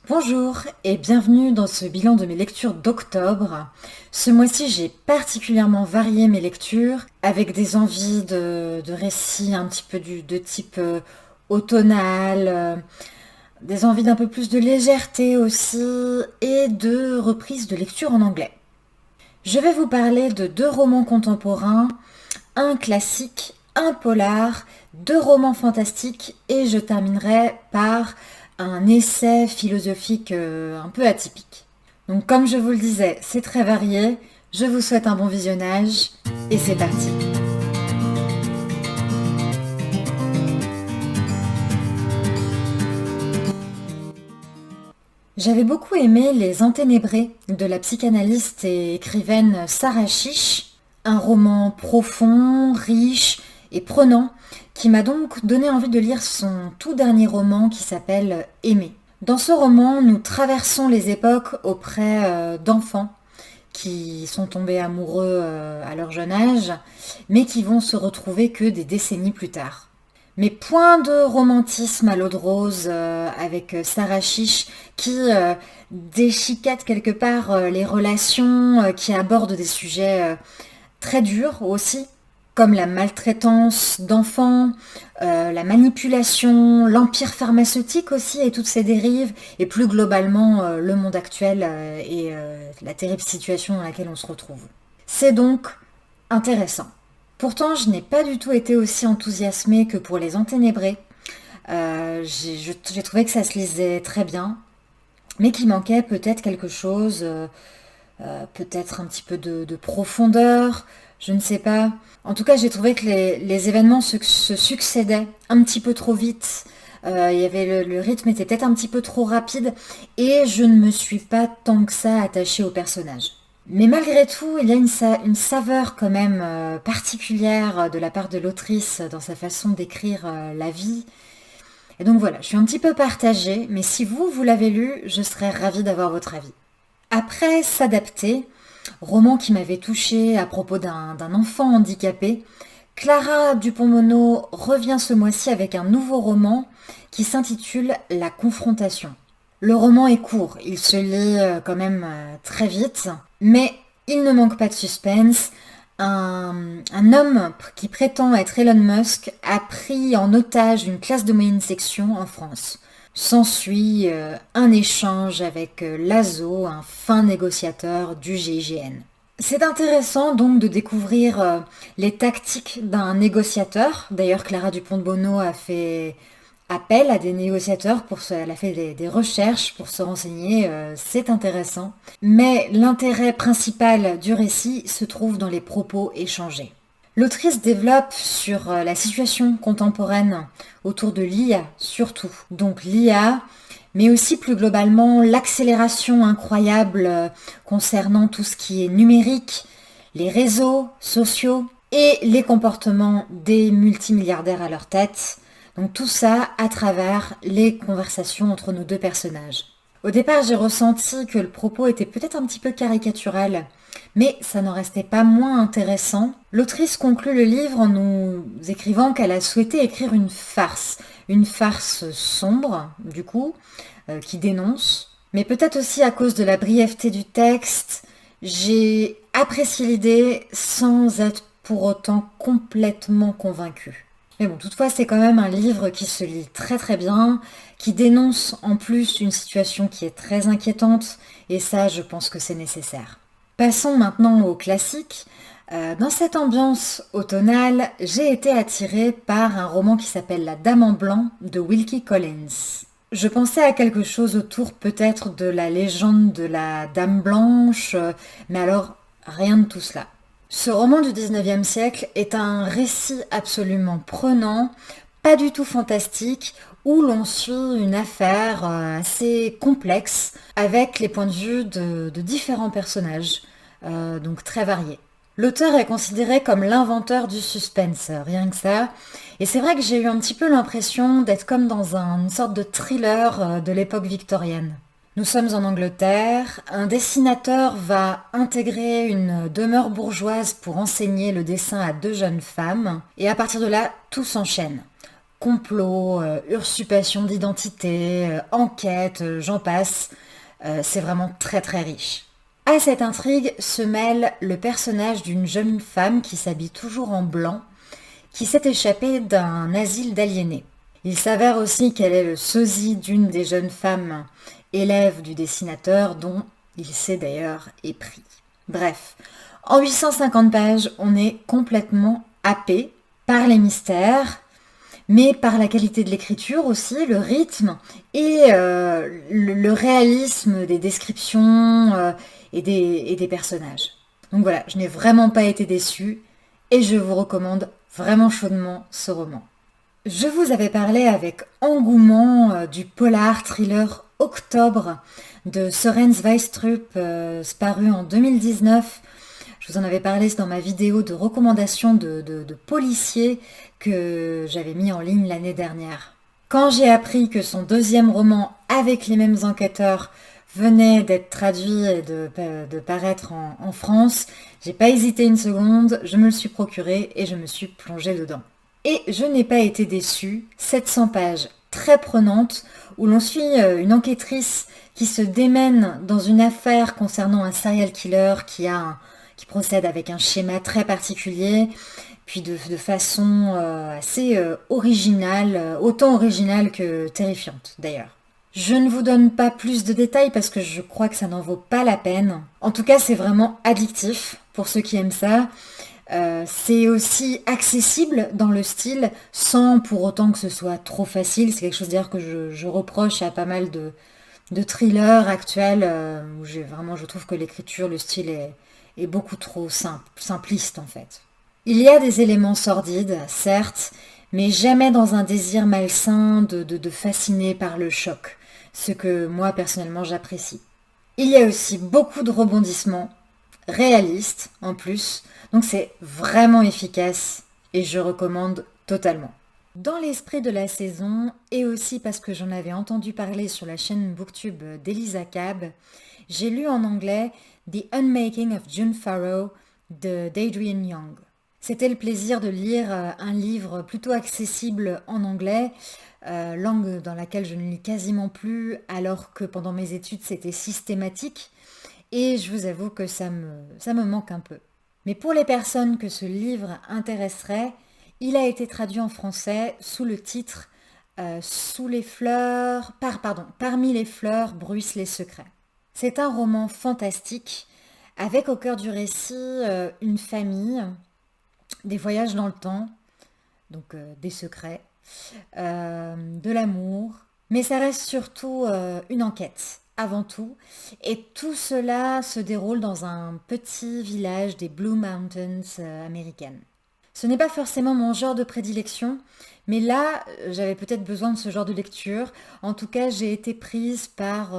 Bonjour et bienvenue dans ce bilan de mes lectures d'octobre. Ce mois-ci, j'ai particulièrement varié mes lectures avec des envies de récits un petit peu de type automnal, des envies d'un peu plus de légèreté aussi et de reprises de lecture en anglais. Je vais vous parler de deux romans contemporains, un classique, un polar, deux romans fantastiques et je terminerai par un essai philosophique un peu atypique. Donc comme je vous le disais, c'est très varié. Je vous souhaite un bon visionnage et c'est parti. J'avais beaucoup aimé Les Enténébrés de la psychanalyste et écrivaine Sarah Chiche, un roman profond, riche et prenant qui m'a donc donné envie de lire son tout dernier roman qui s'appelle Aimer. Dans ce roman, nous traversons les époques auprès d'enfants qui sont tombés amoureux à leur jeune âge, mais qui vont se retrouver que des décennies plus tard. Mais point de romantisme à l'eau de rose avec Sarah Chiche qui déchiquette quelque part les relations, qui aborde des sujets très durs aussi, comme la maltraitance d'enfants, la manipulation, l'empire pharmaceutique aussi et toutes ses dérives, et plus globalement le monde actuel et la terrible situation dans laquelle on se retrouve. C'est donc intéressant. Pourtant, je n'ai pas du tout été aussi enthousiasmée que pour Les Enténébrés. J'ai trouvé que ça se lisait très bien, mais qu'il manquait peut-être quelque chose, peut-être un petit peu de profondeur, je ne sais pas. En tout cas, j'ai trouvé que les événements se succédaient un petit peu trop vite. Il y avait le rythme était peut-être un petit peu trop rapide et je ne me suis pas tant que ça attachée au personnage. Mais malgré tout, il y a une saveur quand même particulière de la part de l'autrice dans sa façon d'écrire la vie. Et donc voilà, je suis un petit peu partagée, mais si vous l'avez lu, je serais ravie d'avoir votre avis. Après S'adapter, roman qui m'avait touchée à propos d'un enfant handicapé, Clara Dupont-Moreau revient ce mois-ci avec un nouveau roman qui s'intitule La confrontation. Le roman est court, il se lit quand même très vite, mais il ne manque pas de suspense. Un homme qui prétend être Elon Musk a pris en otage une classe de moyenne section en France. S'ensuit un échange avec Lazo, un fin négociateur du GIGN. C'est intéressant donc de découvrir les tactiques d'un négociateur. D'ailleurs, Clara Dupont-Moreau a fait appel à des négociateurs, elle a fait des recherches pour se renseigner, c'est intéressant. Mais l'intérêt principal du récit se trouve dans les propos échangés. L'autrice développe sur la situation contemporaine autour de l'IA surtout. Donc l'IA, mais aussi plus globalement l'accélération incroyable concernant tout ce qui est numérique, les réseaux sociaux et les comportements des multimilliardaires à leur tête. Donc tout ça à travers les conversations entre nos deux personnages. Au départ, j'ai ressenti que le propos était peut-être un petit peu caricatural, mais ça n'en restait pas moins intéressant. L'autrice conclut le livre en nous écrivant qu'elle a souhaité écrire une farce sombre, du coup, qui dénonce, mais peut-être aussi à cause de la brièveté du texte, j'ai apprécié l'idée sans être pour autant complètement convaincue. Mais bon, toutefois, c'est quand même un livre qui se lit très très bien, qui dénonce en plus une situation qui est très inquiétante, et ça, je pense que c'est nécessaire. Passons maintenant au classique. Dans cette ambiance automnale, j'ai été attirée par un roman qui s'appelle La Dame en blanc de Wilkie Collins. Je pensais à quelque chose autour peut-être de la légende de la Dame Blanche, mais alors rien de tout cela. Ce roman du 19e siècle est un récit absolument prenant, pas du tout fantastique, où l'on suit une affaire assez complexe avec les points de vue de différents personnages, donc très variés. L'auteur est considéré comme l'inventeur du suspense, rien que ça. Et c'est vrai que j'ai eu un petit peu l'impression d'être comme dans une sorte de thriller de l'époque victorienne. Nous sommes en Angleterre, un dessinateur va intégrer une demeure bourgeoise pour enseigner le dessin à deux jeunes femmes, et à partir de là, tout s'enchaîne. complot, usurpation d'identité, enquête, j'en passe. C'est vraiment très très riche. À cette intrigue se mêle le personnage d'une jeune femme qui s'habille toujours en blanc, qui s'est échappée d'un asile d'aliénés. Il s'avère aussi qu'elle est le sosie d'une des jeunes femmes élèves du dessinateur dont il s'est d'ailleurs épris. Bref, en 850 pages, on est complètement happé par les mystères, mais par la qualité de l'écriture aussi, le rythme et le réalisme des descriptions et des personnages. Donc voilà, je n'ai vraiment pas été déçue et je vous recommande vraiment chaudement ce roman. Je vous avais parlé avec engouement du polar thriller Octobre de Søren Sveistrup, paru en 2019. Je vous en avais parlé dans ma vidéo de recommandation de policiers que j'avais mis en ligne l'année dernière. Quand j'ai appris que son deuxième roman avec les mêmes enquêteurs venait d'être traduit et de paraître en France, j'ai pas hésité une seconde, je me le suis procuré et je me suis plongée dedans. Et je n'ai pas été déçue, 700 pages très prenantes où l'on suit une enquêtrice qui se démène dans une affaire concernant un serial killer qui procède avec un schéma très particulier, puis de façon assez originale, autant originale que terrifiante d'ailleurs. Je ne vous donne pas plus de détails parce que je crois que ça n'en vaut pas la peine. En tout cas, c'est vraiment addictif pour ceux qui aiment ça. C'est aussi accessible dans le style sans pour autant que ce soit trop facile. C'est quelque chose d'ailleurs que je reproche à pas mal de thrillers actuels où je trouve que l'écriture, le style est beaucoup trop simpliste en fait. Il y a des éléments sordides, certes, mais jamais dans un désir malsain de fasciner par le choc, ce que moi personnellement j'apprécie. Il y a aussi beaucoup de rebondissements, réalistes en plus, donc c'est vraiment efficace et je recommande totalement. Dans l'esprit de la saison, et aussi parce que j'en avais entendu parler sur la chaîne Booktube d'Elisa Cab, j'ai lu en anglais The Unmaking of June Farrow d'Adrienne Young. C'était le plaisir de lire un livre plutôt accessible en anglais, langue dans laquelle je ne lis quasiment plus, alors que pendant mes études c'était systématique, et je vous avoue que ça me manque un peu. Mais pour les personnes que ce livre intéresserait, il a été traduit en français sous le titre Parmi les fleurs bruissent les secrets. C'est un roman fantastique, avec au cœur du récit une famille, des voyages dans le temps, donc des secrets, de l'amour, mais ça reste surtout une enquête, avant tout, et tout cela se déroule dans un petit village des Blue Mountains américaines. Ce n'est pas forcément mon genre de prédilection, mais là, j'avais peut-être besoin de ce genre de lecture. En tout cas, j'ai été prise par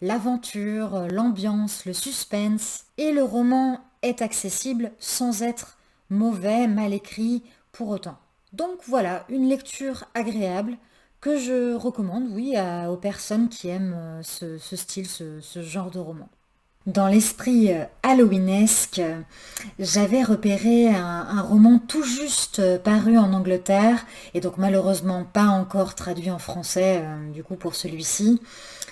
l'aventure, l'ambiance, le suspense, et le roman est accessible sans être mauvais, mal écrit pour autant. Donc voilà, une lecture agréable que je recommande, oui, aux personnes qui aiment ce style, ce genre de roman. Dans l'esprit halloweenesque, j'avais repéré un roman tout juste paru en Angleterre, et donc malheureusement pas encore traduit en français, du coup pour celui-ci.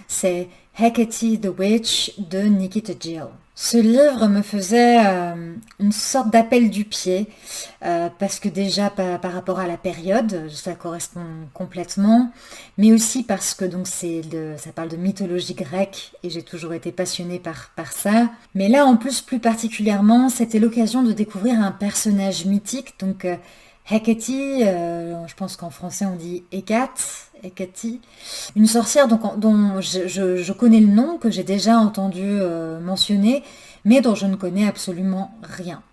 C'est Hecate the Witch de Nikita Gill. Ce livre me faisait une sorte d'appel du pied, parce que déjà par rapport à la période, ça correspond complètement, mais aussi parce que donc ça parle de mythologie grecque, et j'ai toujours été passionnée par ça. Mais là, en plus, plus particulièrement, c'était l'occasion de découvrir un personnage mythique, donc Hecate, je pense qu'en français on dit Hecate, une sorcière dont je connais le nom, que j'ai déjà entendu mentionner, mais dont je ne connais absolument rien.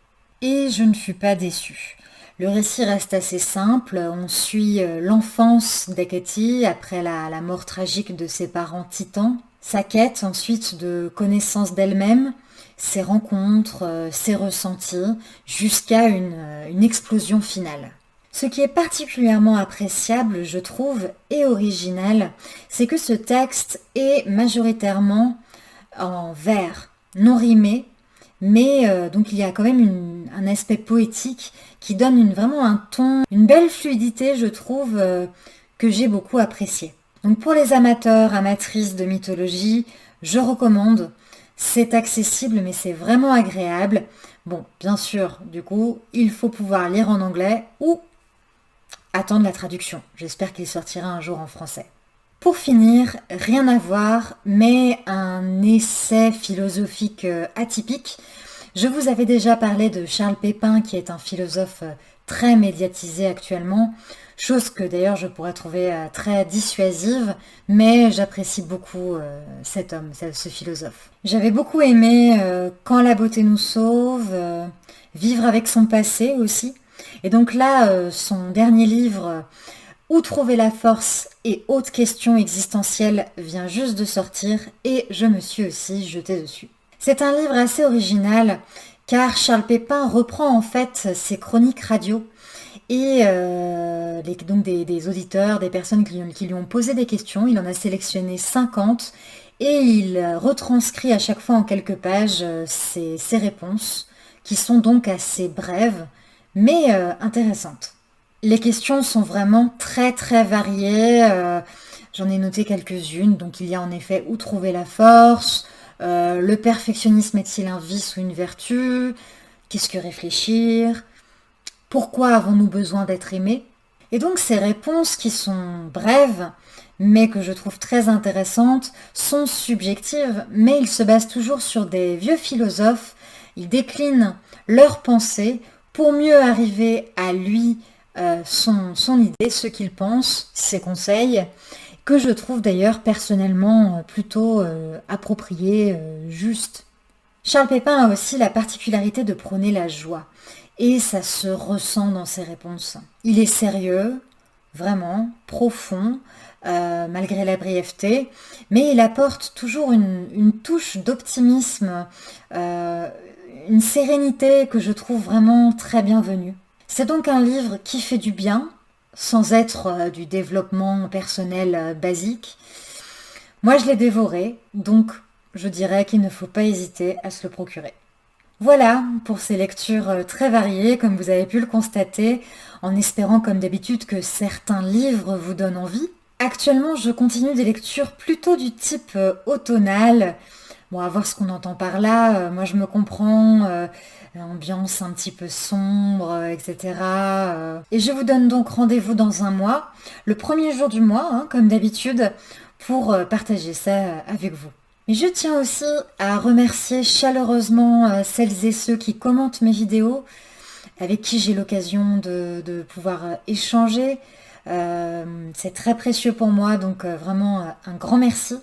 Et je ne fus pas déçue. Le récit reste assez simple, on suit l'enfance d'Hecate après la mort tragique de ses parents titans, sa quête ensuite de connaissance d'elle-même, ses rencontres, ses ressentis, jusqu'à une explosion finale. Ce qui est particulièrement appréciable, je trouve, et original, c'est que ce texte est majoritairement en vers non rimés, Mais donc il y a quand même un aspect poétique qui donne vraiment un ton, une belle fluidité, je trouve, que j'ai beaucoup apprécié. Donc pour les amateurs, amatrices de mythologie, je recommande. C'est accessible, mais c'est vraiment agréable. Bon, bien sûr, du coup, il faut pouvoir lire en anglais ou attendre la traduction. J'espère qu'il sortira un jour en français. Pour finir, rien à voir, mais un essai philosophique atypique. Je vous avais déjà parlé de Charles Pépin, qui est un philosophe très médiatisé actuellement, chose que d'ailleurs je pourrais trouver très dissuasive, mais j'apprécie beaucoup cet homme, ce philosophe. J'avais beaucoup aimé Quand la beauté nous sauve, Vivre avec son passé aussi. Et donc là, son dernier livre, Où trouver la force et autres questions existentielles vient juste de sortir et je me suis aussi jetée dessus. C'est un livre assez original car Charles Pépin reprend en fait ses chroniques radio et donc des auditeurs, des personnes qui lui ont posé des questions. Il en a sélectionné 50 et il retranscrit à chaque fois en quelques pages ses réponses qui sont donc assez brèves mais intéressantes. Les questions sont vraiment très très variées. J'en ai noté quelques-unes. Donc il y a en effet où trouver la force, le perfectionnisme est-il un vice ou une vertu, qu'est-ce que réfléchir, pourquoi avons-nous besoin d'être aimés. Et donc ces réponses qui sont brèves, mais que je trouve très intéressantes, sont subjectives, mais ils se basent toujours sur des vieux philosophes. Ils déclinent leurs pensées pour mieux arriver à lui, son idée, ce qu'il pense, ses conseils, que je trouve d'ailleurs personnellement plutôt approprié, juste. Charles Pépin a aussi la particularité de prôner la joie, et ça se ressent dans ses réponses. Il est sérieux, vraiment, profond, malgré la brièveté, mais il apporte toujours une touche d'optimisme, une sérénité que je trouve vraiment très bienvenue. C'est donc un livre qui fait du bien, sans être du développement personnel basique. Moi, je l'ai dévoré, donc je dirais qu'il ne faut pas hésiter à se le procurer. Voilà pour ces lectures très variées, comme vous avez pu le constater, en espérant comme d'habitude que certains livres vous donnent envie. Actuellement, je continue des lectures plutôt du type automnal. Bon, à voir ce qu'on entend par là. Moi, je me comprends, l'ambiance un petit peu sombre, etc. Et je vous donne donc rendez-vous dans un mois, le premier jour du mois, hein, comme d'habitude, pour partager ça avec vous. Et je tiens aussi à remercier chaleureusement celles et ceux qui commentent mes vidéos, avec qui j'ai l'occasion de pouvoir échanger. C'est très précieux pour moi, donc vraiment un grand merci.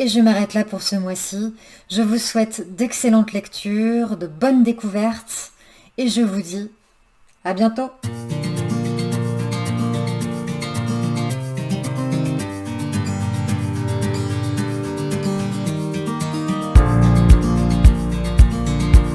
Et je m'arrête là pour ce mois-ci. Je vous souhaite d'excellentes lectures, de bonnes découvertes, et je vous dis à bientôt.